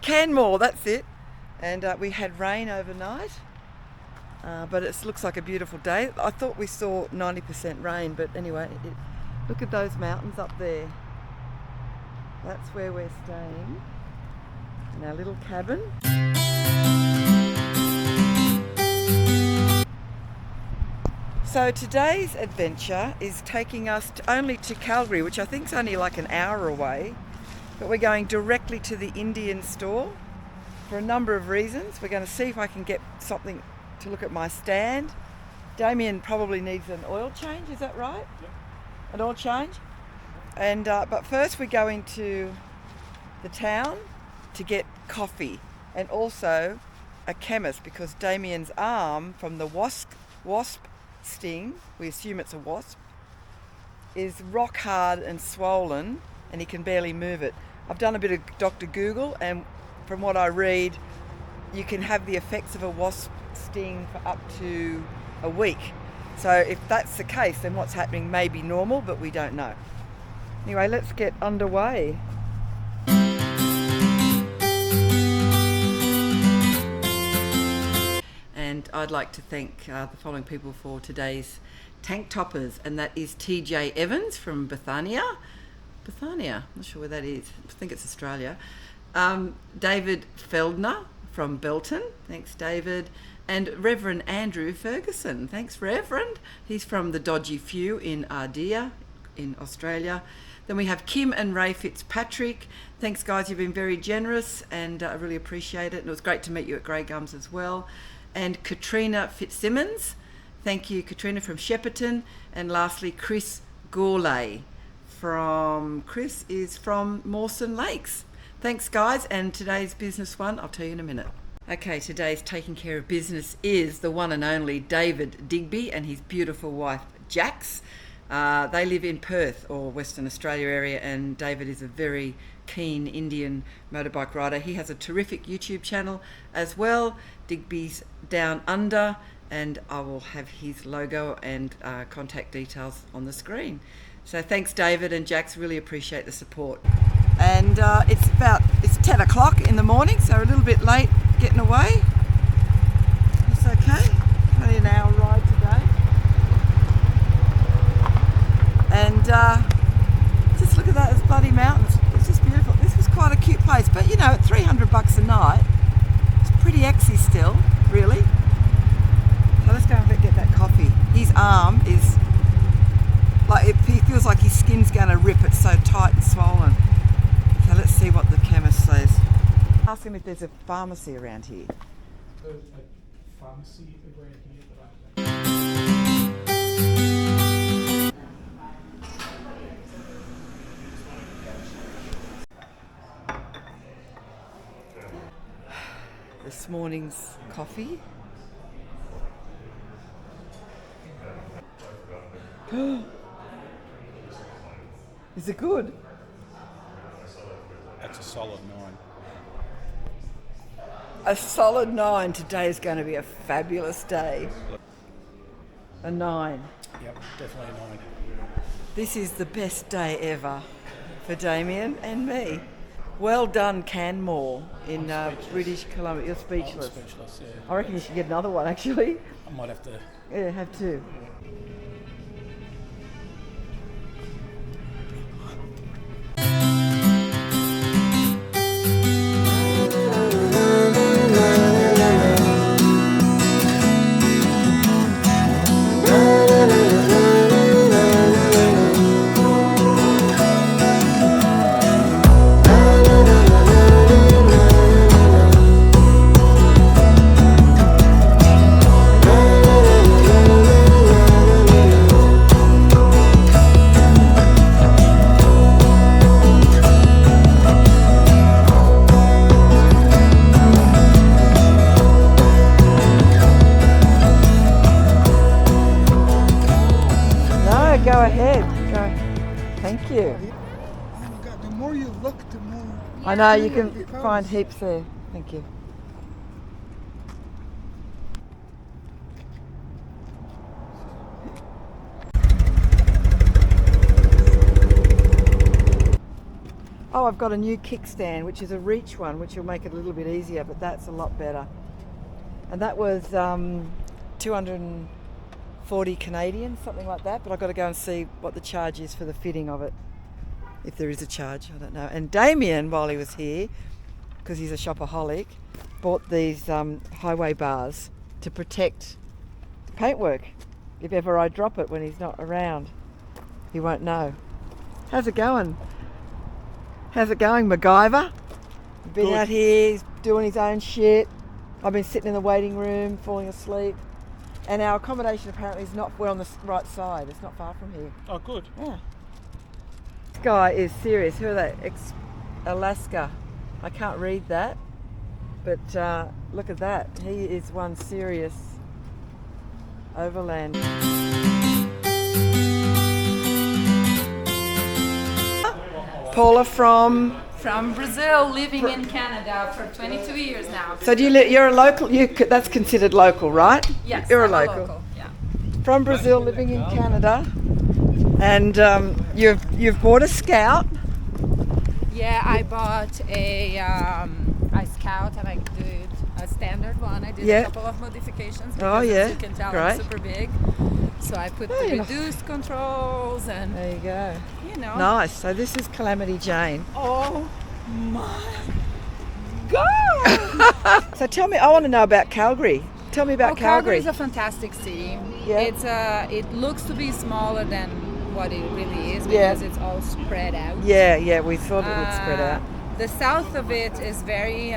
Canmore, that's it. And we had rain overnight, but it looks like a beautiful day. I thought we saw 90% rain, but anyway, look at those mountains up there. That's where we're staying, in our little cabin. So today's adventure is taking us only to Calgary, which I think is only like an hour away, but we're going directly to the Indian store for a number of reasons. We're going to see if I can get something to look at my stand. Damien probably needs an oil change, is that right? Yep. An oil change? And but first we're going to the town to get coffee and also a chemist, because Damien's arm from the wasp sting, we assume it's a wasp, is rock hard and swollen and he can barely move it. I've done a bit of Dr. Google, and from what I read, you can have the effects of a wasp sting for up to a week. So if that's the case, then what's happening may be normal, but we don't know. Anyway, let's get underway. And I'd like to thank the following people for today's tank toppers, and that is TJ Evans from Bethania, I'm not sure where that is, I think it's Australia. David Feldner from Belton, thanks David. And Reverend Andrew Ferguson, thanks Reverend. He's from the Dodgy Few in Ardea in Australia. Then we have Kim and Ray Fitzpatrick. Thanks guys, you've been very generous and I really appreciate it. And it was great to meet you at Grey Gums as well. And Katrina Fitzsimmons, thank you Katrina from Shepparton. And lastly Chris Gourlay Chris is from Mawson Lakes. Thanks guys, and today's business one I'll tell you in a minute. Okay, today's taking care of business is the one and only David Digby and his beautiful wife Jax. They live in Perth or Western Australia area, and David is a very keen Indian motorbike rider. He has a terrific YouTube channel as well, Digby's Down Under, and I will have his logo and contact details on the screen. So thanks David and Jax, really appreciate the support. And it's 10 o'clock in the morning, so a little bit late getting away. It's okay, only an hour ride today. And just look at that, it's bloody mountains. It's just beautiful. This was quite a cute place, but you know, at $300 a night, it's pretty exy still, really. So let's go and get that coffee. His arm is like, he feels like his skin's going to rip. It's so tight and swollen. So let's see what the chemist says. Ask him if there's a pharmacy around here. There's a pharmacy around here, This morning's coffee. Is it good? That's a solid 9. A solid 9. Today is going to be a fabulous day. A 9. Yep, definitely a 9. This is the best day ever for Damien and me. Well done, Canmore in British Columbia. You're speechless. I'm speechless, yeah. I reckon you should get another one, actually. I might have to. Yeah, have two. Go ahead. Go. Thank you. The more you look, the more... I know, you can find heaps there. Thank you. Oh, I've got a new kickstand, which is a reach one, which will make it a little bit easier, but that's a lot better. And that was 240 Canadian, something like that, but I've got to go and see what the charge is for the fitting of it. If there is a charge, I don't know. And Damien, while he was here, because he's a shopaholic, bought these highway bars to protect the paintwork. If ever I drop it when he's not around, he won't know. How's it going? How's it going, MacGyver? Been Good. out here, he's doing his own shit. I've been sitting in the waiting room, falling asleep. And our accommodation apparently is not, we're on the right side. It's not far from here. Oh, good. Yeah. This guy is serious. Who are they? Alaska. I can't read that. But look at that. He is one serious overland. Paula from Brazil, living in Canada for 22 years now. So do you're a local? That's considered local, right? Yes, you're I'm a local. Yeah. From Brazil, living in Canada, and you've bought a Scout. Yeah, I bought a Scout and I did a standard one. I did a couple of modifications because as you can tell Great. I'm super big. So I put the reduced controls and There you go. you know. Nice. So this is Calamity Jane. Oh my God! So tell me, I want to know about Calgary. Tell me about Calgary Calgary. is a fantastic city. Yeah. It looks to be smaller than what it really is Yeah. because it's all spread out. Yeah, we thought it would spread out. The south of it is very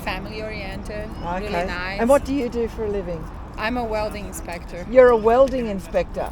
family oriented, Okay. really nice. And what do you do for a living? I'm a welding inspector. You're a welding inspector.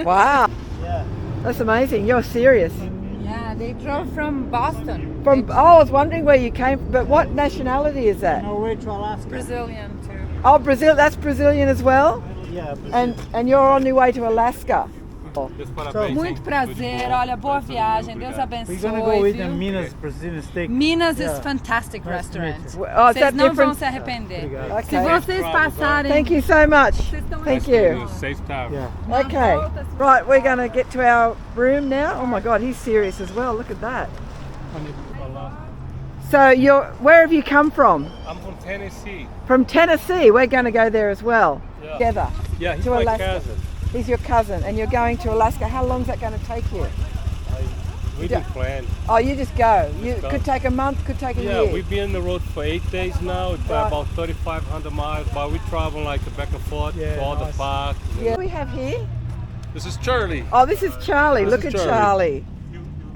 Wow. Yeah. That's amazing. You're serious. Yeah, they drove from Boston. I was wondering where you came, but what nationality is that? Norway to Alaska. Brazilian too. Oh, Brazil. That's Brazilian as well. Yeah, Brazil. And you're on your way to Alaska. Muito prazer, olha, boa viagem, Deus abençoe. We're gonna go eat viu? in Minas Brazilian steak. Minas Yeah. is fantastic Nice to meet restaurant. you. Oh, is Vocês that não vão different? se arrepender. Obrigado. Se Okay. vocês passarem... Thank you so much. Vocês estão Thank aqui. you. Safe time. Yeah. Okay. Right, we're going to get to our room now. Oh my God, he's serious as well. Look at that. So where have you come from? I'm from Tennessee. From Tennessee. We're going to go there as well. Yeah. Together. Yeah, he's To my Alaska. cousin. He's your cousin and you're going to Alaska. How long is that going to take you? We didn't plan. Oh, you just go. You go. could take a month, could take a Yeah, year. we've been on the road for 8 days now. It's Right. about 3,500 miles, but we travel like back and forth Yeah, to all the nice. parks. Yeah. We have here. This is Charlie. Oh, this is Charlie. This Look is at Charlie. Charlie.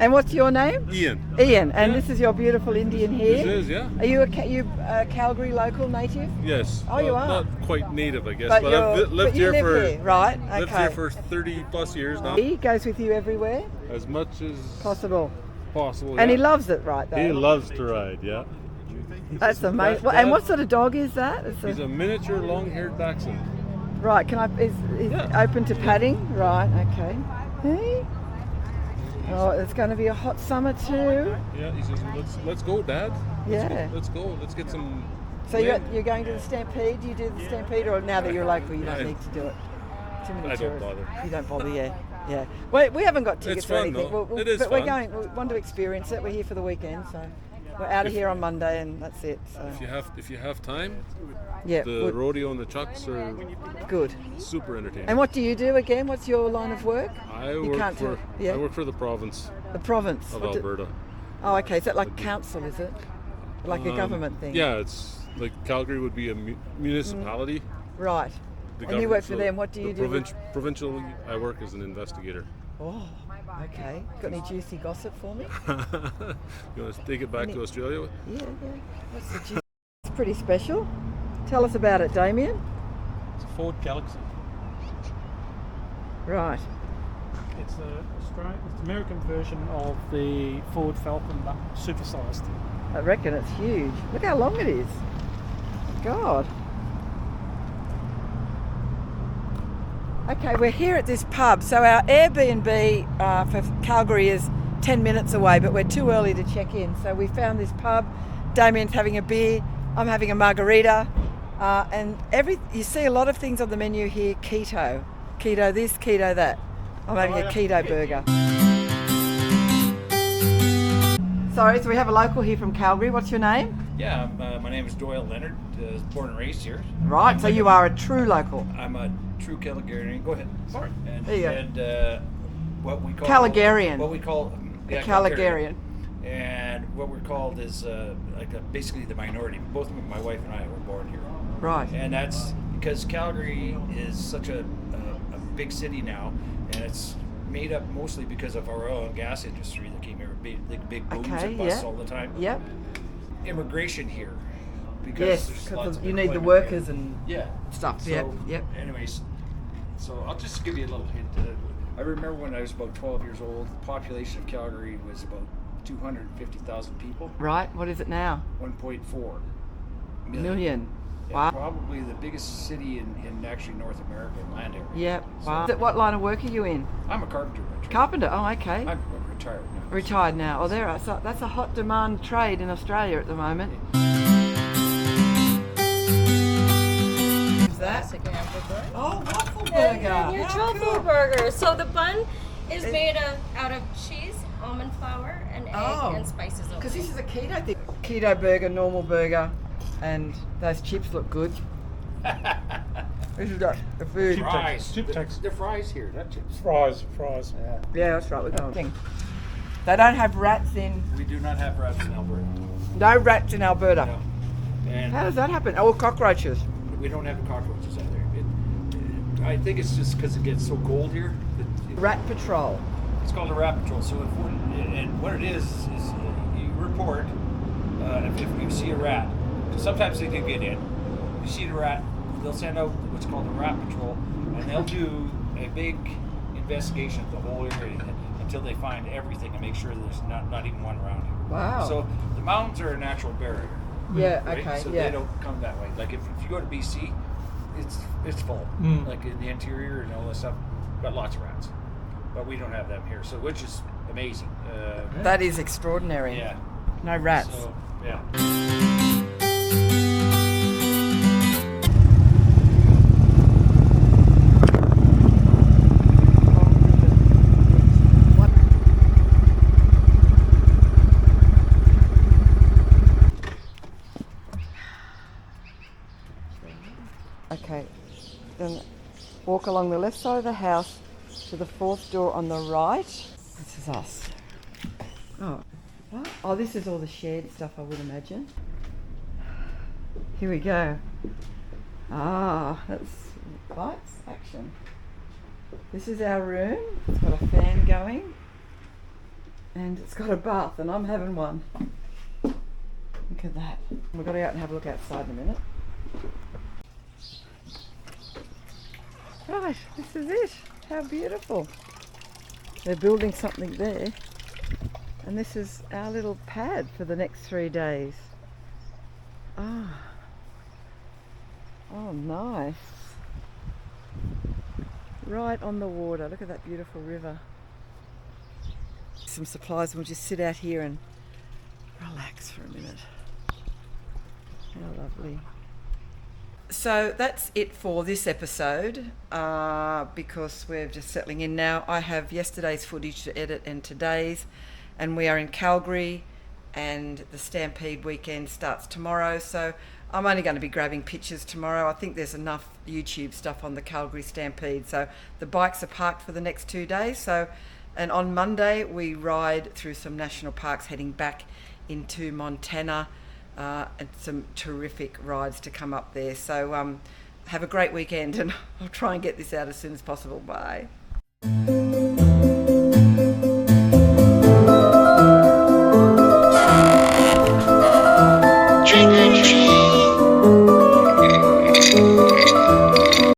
And what's your name? Ian. Ian. And Yeah. this is your beautiful Indian here. This is, yeah? Are you a Calgary local native? Yes. Oh, you are? Not quite native, I guess, But but, you're- I've lived but you here live here, right? lived Okay. here for 30 plus years now. He goes with you everywhere As much as possible. possible. And he yeah. loves it, right? Though. He loves to ride, yeah. That's amazing. That- And that- what sort of dog is that? It's He's a miniature long-haired dachshund. right. Can I? Is Yeah. open to padding? Right. Okay. Hey. Oh, it's going to be a hot summer too. Yeah, he says, let's go, Dad. Yeah. Let's go. Let's get some. So you're going to the Stampede? Do you do the Stampede, or now that you're local, you don't I- need to do it? Too many I don't tourists. bother. You don't bother, yeah. Yeah. We haven't got tickets It's or fun, anything. though. It is but we're fun. going. We want to experience it. We're here for the weekend, so we're out of here on Monday, and that's it. So If you have time, yeah, the rodeo and the chucks are good. super entertaining. And what do you do again? What's your line of work? I you work can't for do- yeah. I work for the province The province of What do- Alberta. Oh, okay. Is that like council? Is it like a government thing? Yeah, it's like Calgary would be a municipality. Right. The And you work government- for so them. What do you the do? Provincially, I work as an investigator. Oh, okay. Got any juicy gossip for me? You want to take it back to Australia? Yeah. What's the juicy? It's pretty special. Tell us about it, Damien. It's a Ford Galaxy. Right. It's the American version of the Ford Falcon, but supersized. I reckon it's huge. Look how long it is. God. Okay, we're here at this pub. So our Airbnb for Calgary is 10 minutes away, but we're too early to check in. So we found this pub. Damien's having a beer. I'm having a margarita. And you see a lot of things on the menu here, keto. Keto this, keto that. I'm having a keto burger. Sorry, so we have a local here from Calgary. What's your name? Yeah, my name is Doyle Leonard. Born and raised here. Right, so you are a true local. I'm a true Calgarian. Go ahead. Sorry. And, There you go. And what we call Calgarian. What we call Calgarian. And what we're called is basically the minority. Both my wife and I were born here. Right. And that's because Calgary is such a big city now, and it's made up mostly because of our oil and gas industry that came here, big booms Okay, and busts yeah. all the time. Yep. Immigration here. Because Yes, there's lots because of you need the employment workers here. and Yeah. stuff. So, Yep. Anyways, so I'll just give you a little hint. I remember when I was about 12 years old, the population of Calgary was about 250,000 people. Right, what is it now? 1.4 Million. Yeah, Wow. probably the biggest city in actually North America in land area. Yep. Wow. So, What line of work are you in? I'm a carpenter. by trade. Carpenter. Oh, okay. I'm retired now. Retired now. Oh, there. So that's a hot demand trade in Australia at the moment. Who's that? Classic hamburger. Oh, waffle And burger. your How truffle cool. burger. So the bun is made out of cheese, almond flour, and egg Oh. and spices only. Because this is a keto thing. Keto burger, normal burger, and those chips look good. This is the food. Fries. Chip tax. The fries here, not chips. Fries. Yeah. Yeah, that's right. We're going. They don't have rats in. We do not have rats in Alberta. No rats in Alberta. No. And How does that happen? Oh, cockroaches. we don't have cockroaches either. I think it's just because it gets so cold here. Rat patrol. It's called a rat patrol. So and what it is you report if you see a rat. Sometimes they do get in. If you see a rat, they'll send out what's called a rat patrol, and they'll do a big investigation of the whole area until they find everything and make sure there's not even one around here. Wow. So the mountains are a natural barrier. Yeah. Right? Okay. So yeah. they don't come that way. Like if you go to BC, it's full. Like in the interior and all that stuff, got lots of rats. But we don't have them here, so which is amazing. That is extraordinary. Yeah. No rats. So yeah. Okay, then walk along the left side of the house to the fourth door on the right. This is us. Oh, what? Oh, this is all the shared stuff, I would imagine. Here we go. Ah, that's lights, action. This is our room. It's got a fan going. And it's got a bath, and I'm having one. Look at that. We've got to go out and have a look outside in a minute. Right, this is it. How beautiful. They're building something there. And this is our little pad for the next 3 days. Ah. Oh, nice. Right on the water. Look at that beautiful river. Some supplies, and we'll just sit out here and relax for a minute. How lovely. So that's it for this episode, because we're just settling in now. I have yesterday's footage to edit and today's, and we are in Calgary, and the Stampede weekend starts tomorrow, so I'm only going to be grabbing pictures tomorrow. I think there's enough YouTube stuff on the Calgary Stampede, so the bikes are parked for the next 2 days. And on Monday we ride through some national parks heading back into Montana. And some terrific rides to come up there. So have a great weekend, and I'll try and get this out as soon as possible. Bye.